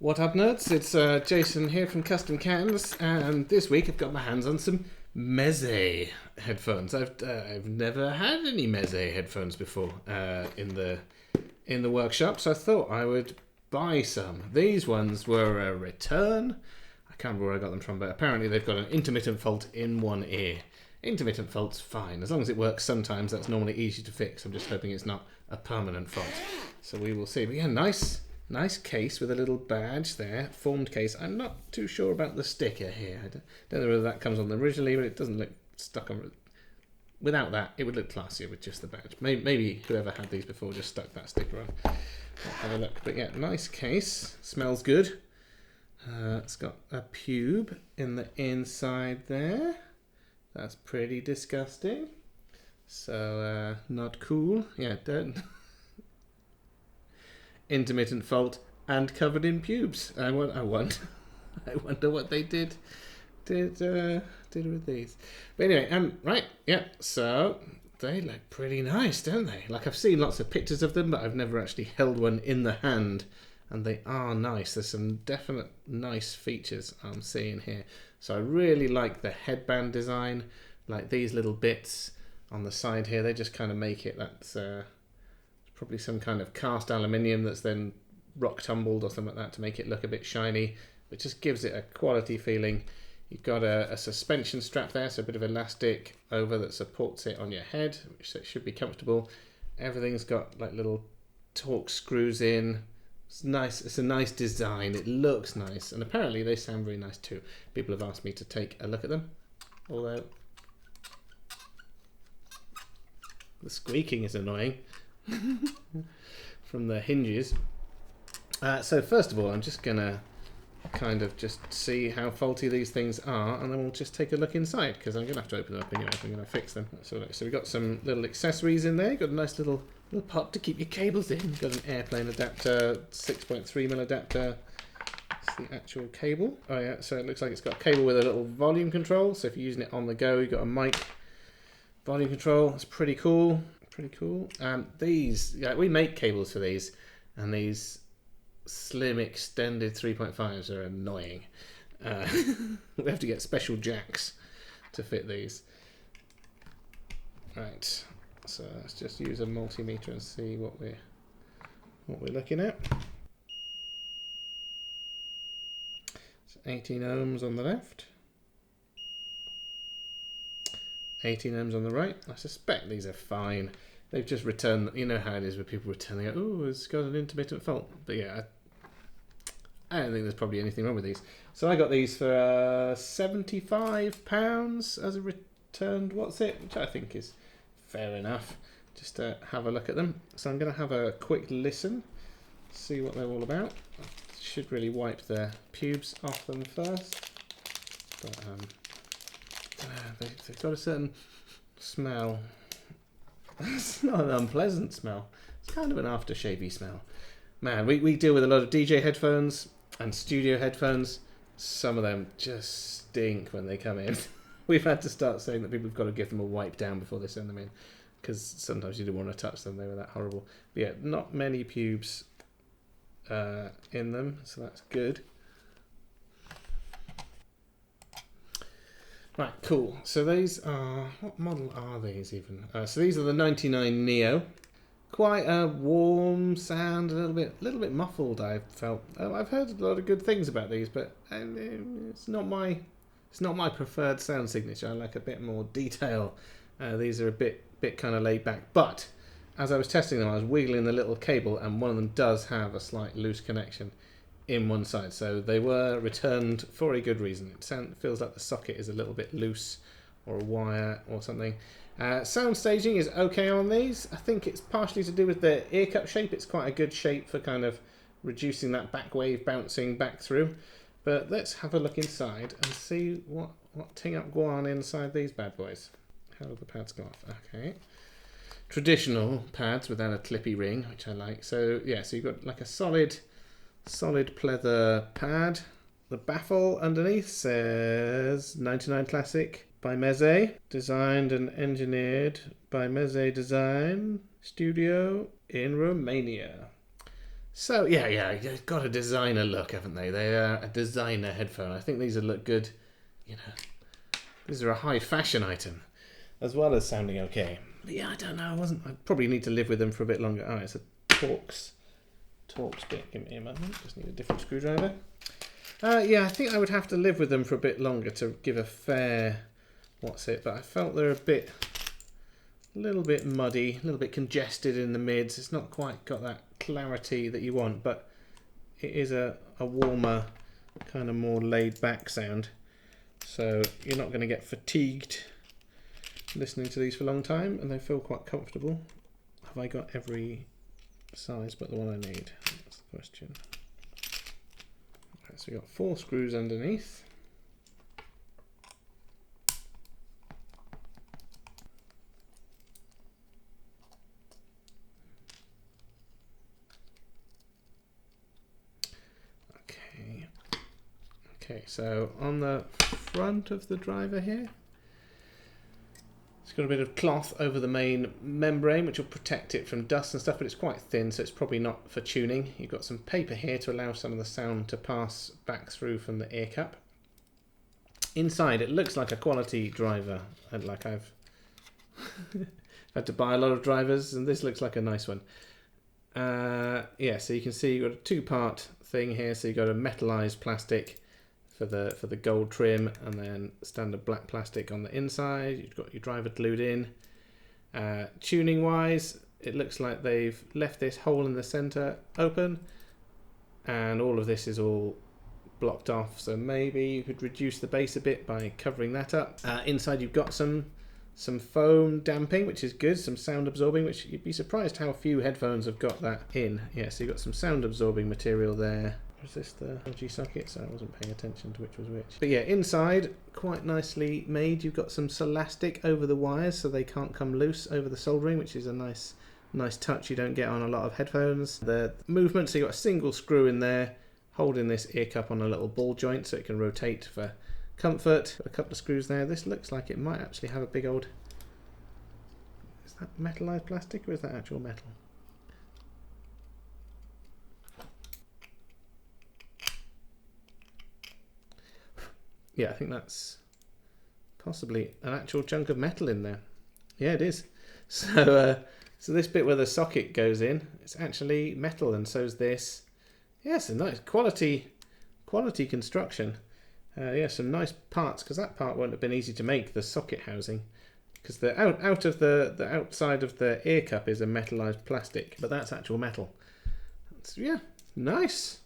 What up, nerds? It's Jason here from Custom Cans, and this week I've got my hands on some Meze headphones. I've never had any Meze headphones before in the workshop, so I thought I would buy some. These ones were a return. I can't remember where I got them from, but apparently they've got an intermittent fault in one ear. Intermittent fault's fine as long as it works. Sometimes that's normally easy to fix. I'm just hoping it's not a permanent fault. So we will see. But yeah, nice case with a little badge there, formed case. I'm not too sure about the sticker here. I don't know whether that comes on originally, but it doesn't look stuck on. Without that, it would look classier with just the badge. Maybe whoever had these before just stuck that sticker on. Let's have a look. But yeah, nice case. Smells good. It's got a pube in the inside there. That's pretty disgusting. So, not cool. Yeah, don't. Intermittent fault and covered in pubes. I wonder what they did with these. But anyway, right, yeah. So they look pretty nice, don't they? Like, I've seen lots of pictures of them, but I've never actually held one in the hand, and they are nice. There's some definite nice features I'm seeing here. So I really like the headband design, like these little bits on the side here. They just kind of make it. That's probably some kind of cast aluminium that's then rock tumbled or something like that to make it look a bit shiny. It just gives it a quality feeling. You've got a suspension strap there, so a bit of elastic over that supports it on your head, which should be comfortable. Everything's got like little torque screws in. It's nice. It's a nice design. It looks nice, and apparently they sound very nice too. People have asked me to take a look at them, although the squeaking is annoying from the hinges. So first of all, I'm just gonna kind of just see how faulty these things are, and then we'll just take a look inside, because I'm gonna have to open them up anyway if I'm gonna fix them. So we've got some little accessories in there. Got a nice little pop to keep your cables in. Got an airplane adapter, 6.3mm adapter. It's the actual cable. Oh yeah, so it looks like it's got a cable with a little volume control. So if you're using it on the go, you've got a mic, volume control. It's pretty cool. Pretty cool. These, yeah, we make cables for these, and these slim extended 3.5s are annoying. We have to get special jacks to fit these. Right. So let's just use a multimeter and see what we're looking at. So 18 ohms on the left, 18 ohms on the right. I suspect these are fine. They've just returned. You know how it is with people returning it. Oh, it's got an intermittent fault. But yeah, I don't think there's probably anything wrong with these. So I got these for £75 as a returned what's it, which I think is fair enough. Just to have a look at them. So I'm going to have a quick listen, see what they're all about. I should really wipe the pubes off them first. But they've got a certain smell. It's not an unpleasant smell. It's kind of an aftershave-y smell. Man, we deal with a lot of DJ headphones and studio headphones. Some of them just stink when they come in. We've had to start saying that people have got to give them a wipe down before they send them in, because sometimes you don't want to touch them. They were that horrible. But yeah, not many pubes in them, so that's good. Right, cool. So these are, what model are these even? So these are the 99 Neo. Quite a warm sound, a little bit muffled. I felt. I've heard a lot of good things about these, but it's not my preferred sound signature. I like a bit more detail. These are a bit kind of laid back. But as I was testing them, I was wiggling the little cable, and one of them does have a slight loose connection in one side. So they were returned for a good reason. It feels like the socket is a little bit loose, or a wire or something. Sound staging is okay on these. I think it's partially to do with the ear cup shape. It's quite a good shape for kind of reducing that back wave bouncing back through. But let's have a look inside and see what ting up guan inside these bad boys. How do the pads go off? Okay. Traditional pads without a clippy ring, which I like. So yeah, so you've got like a solid pleather pad. The baffle underneath says 99 Classic by Meze, designed and engineered by Meze Design Studio in Romania. So yeah, they've got a designer look, haven't they? They are a designer headphone. I think these would look good. You know, these are a high fashion item, as well as sounding okay. But yeah, I don't know. I probably need to live with them for a bit longer. Oh, it's a Torx bit. Give me a moment. Just need a different screwdriver. Yeah, I think I would have to live with them for a bit longer to give a fair what's it. But I felt they're a little bit muddy, a little bit congested in the mids. It's not quite got that clarity that you want, but it is a warmer, kind of more laid back sound. So you're not going to get fatigued listening to these for a long time, and they feel quite comfortable. Have I got every size but the one I need? That's the question. Okay, so we've got 4 screws underneath. Okay, so on the front of the driver here, it's got a bit of cloth over the main membrane which will protect it from dust and stuff, but it's quite thin, so it's probably not for tuning. You've got some paper here to allow some of the sound to pass back through from the ear cup. Inside it looks like a quality driver, and like I've had to buy a lot of drivers, and this looks like a nice one. Yeah, so you can see you've got a 2-part thing here, so you've got a metallized plastic for the gold trim, and then standard black plastic on the inside. You've got your driver glued in. Tuning wise, it looks like they've left this hole in the center open, and all of this is all blocked off, so maybe you could reduce the bass a bit by covering that up. Inside you've got some foam damping, which is good, some sound absorbing, which you'd be surprised how few headphones have got that in. Yeah, so you've got some sound absorbing material there. Was this the LG socket? So I wasn't paying attention to which was which. But yeah, inside, quite nicely made. You've got some Solastic over the wires so they can't come loose over the soldering, which is a nice touch you don't get on a lot of headphones. The movement, so you've got a single screw in there holding this ear cup on a little ball joint so it can rotate for comfort. Got a couple of screws there. This looks like it might actually have a big old... Is that metallized plastic or is that actual metal? Yeah, I think that's possibly an actual chunk of metal in there. Yeah, it is. So this bit where the socket goes in, it's actually metal, and so is this. Yeah, it's a nice quality construction. Yeah, some nice parts, because that part wouldn't have been easy to make, the socket housing, because the outside of the ear cup is a metallized plastic, but that's actual metal. Yeah, nice.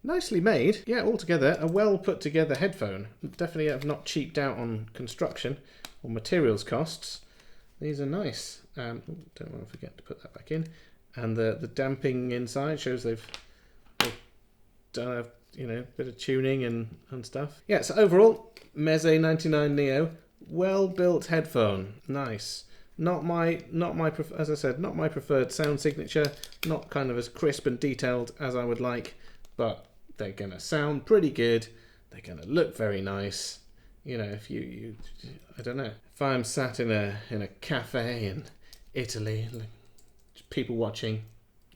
Nicely made. Yeah, altogether, a well put together headphone. Definitely have not cheaped out on construction or materials costs. These are nice. Don't want to forget to put that back in. And the damping inside shows they've done a bit of tuning and stuff. Yeah, so overall, Meze 99 Neo, well built headphone. Nice. As I said, not my preferred sound signature. Not kind of as crisp and detailed as I would like, but they're going to sound pretty good. They're going to look very nice. You know, if you I don't know, if I'm sat in a cafe in Italy, people watching,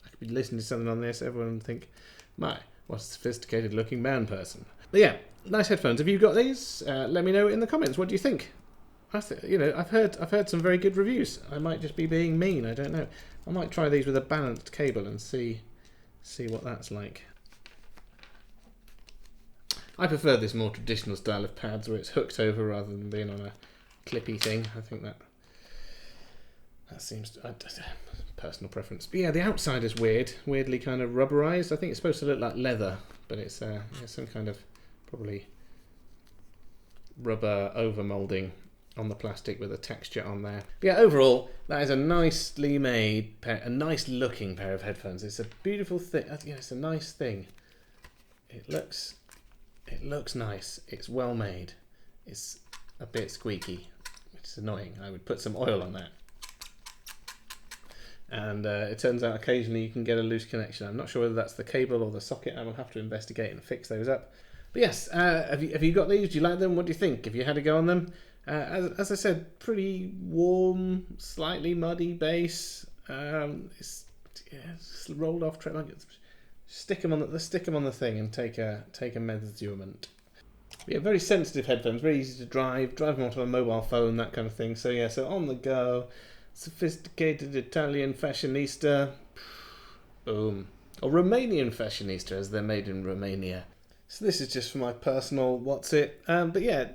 I could be listening to something on this, everyone would think, my, what a sophisticated looking man person. But yeah, nice headphones. Have you got these? Let me know in the comments. What do you think? I've heard some very good reviews. I might just be being mean. I don't know. I might try these with a balanced cable and see what that's like. I prefer this more traditional style of pads where it's hooked over rather than being on a clippy thing. I think that seems personal preference. But yeah, the outside is weirdly kind of rubberized. I think it's supposed to look like leather, but it's some kind of probably rubber overmolding on the plastic with a texture on there. But yeah, overall, that is a nicely made pair, a nice looking pair of headphones. It's a beautiful thing. Yeah, it's a nice thing. It looks nice. It's well made. It's a bit squeaky, which is annoying. I would put some oil on that. And it turns out occasionally you can get a loose connection. I'm not sure whether that's the cable or the socket. I will have to investigate and fix those up. But yes, have you got these? Do you like them? What do you think? Have you had a go on them? As I said, pretty warm, slightly muddy bass. It's rolled off track. Stick them on the thing and take a measurement. Yeah, very sensitive headphones, very easy to drive them onto a mobile phone, that kind of thing. So yeah, so on the go, sophisticated Italian fashionista, boom. Or Romanian fashionista, as they're made in Romania. So this is just for my personal what's it. But yeah,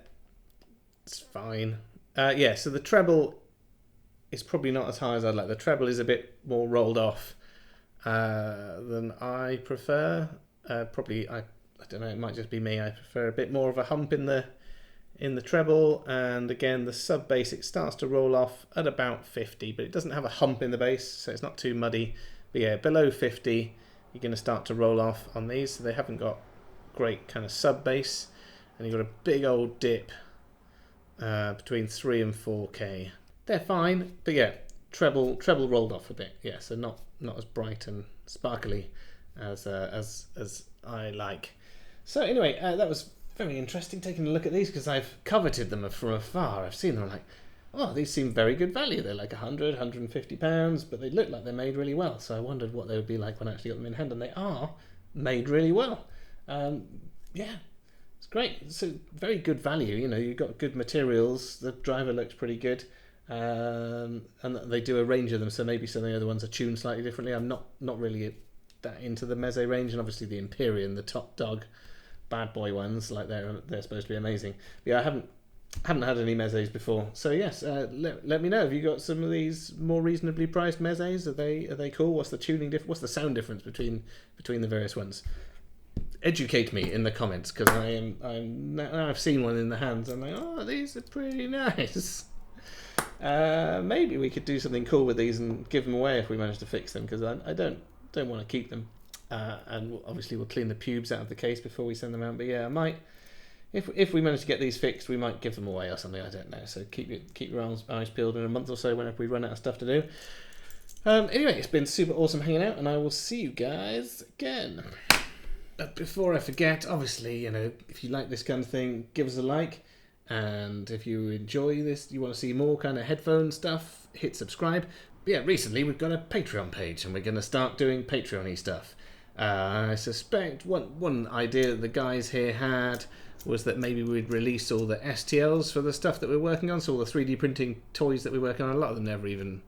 it's fine. Yeah, so the treble is probably not as high as I'd like. The treble is a bit more rolled off than I prefer. Probably, I don't know, it might just be me. I prefer a bit more of a hump in the treble, and again the sub bass, it starts to roll off at about 50, but it doesn't have a hump in the bass, so it's not too muddy. But yeah, below 50 you're going to start to roll off on these, so they haven't got great kind of sub bass, and you've got a big old dip between 3 and 4K. They're fine, but yeah, treble rolled off a bit. Yeah, so not as bright and sparkly as I like. So anyway, that was very interesting taking a look at these, because I've coveted them from afar. I've seen them, I'm like, oh, these seem very good value. They're like 100, 150 pounds, but they look like they're made really well. So I wondered what they would be like when I actually got them in hand, and they are made really well. Yeah, it's great. So very good value. You know, you've got good materials. The driver looks pretty good. And they do a range of them, so maybe some of the other ones are tuned slightly differently. I'm not really that into the Meze range, and obviously the Empyrean, the top dog bad boy ones, like they're supposed to be amazing. But yeah, I haven't had any Mezes before, so yes, let me know. Have you got some of these more reasonably priced Mezes? Are they cool? What's the tuning what's the sound difference between the various ones? Educate me in the comments, because now I've seen one in the hands, I'm like, oh, these are pretty nice. Maybe we could do something cool with these and give them away if we manage to fix them, because I don't want to keep them, and obviously we'll clean the pubes out of the case before we send them out. But yeah, I might, if we manage to get these fixed, we might give them away or something. I don't know. So keep your eyes peeled in a month or so whenever we run out of stuff to do. Anyway, it's been super awesome hanging out, and I will see you guys again. But before I forget, obviously, you know, if you like this kind of thing, give us a like. And if you enjoy this, you want to see more kind of headphone stuff, hit subscribe. But yeah, recently we've got a Patreon page, and we're going to start doing Patreon-y stuff. I suspect one idea that the guys here had was that maybe we'd release all the STLs for the stuff that we're working on, so all the 3D printing toys that we're working on. A lot of them never even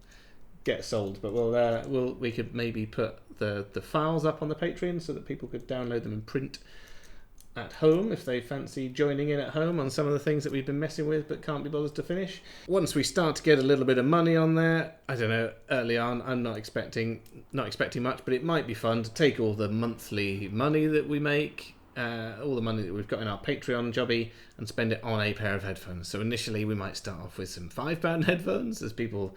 get sold, but we could maybe put the files up on the Patreon so that people could download them and print at home if they fancy joining in at home on some of the things that we've been messing with but can't be bothered to finish. Once we start to get a little bit of money on there, I don't know, early on, I'm not expecting much, but it might be fun to take all the monthly money that we make, all the money that we've got in our Patreon jobby, and spend it on a pair of headphones. So initially we might start off with some £5 headphones as people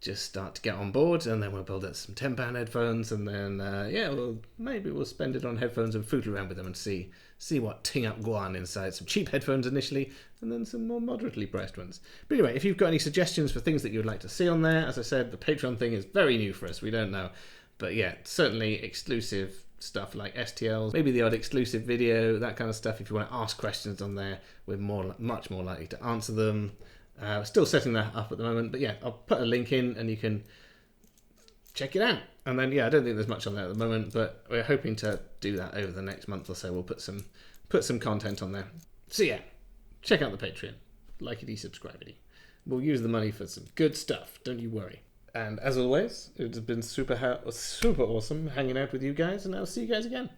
just start to get on board, and then we'll build up some £10 headphones, and then maybe we'll spend it on headphones and fool around with them and see what ting up guan inside. Some cheap headphones initially, and then some more moderately priced ones. But anyway, if you've got any suggestions for things that you would like to see on there, as I said, the Patreon thing is very new for us, we don't know. But yeah, certainly exclusive stuff like STLs, maybe the odd exclusive video, that kind of stuff. If you want to ask questions on there, we're much more likely to answer them. We're still setting that up at the moment, but yeah, I'll put a link in and you can check it out. And then yeah, I don't think there's much on there at the moment, but we're hoping to do that over the next month or so. We'll put some content on there. So yeah, check out the Patreon, like-ity, subscribe-ity. We'll use the money for some good stuff, don't you worry. And as always, it's been super awesome hanging out with you guys, and I'll see you guys again.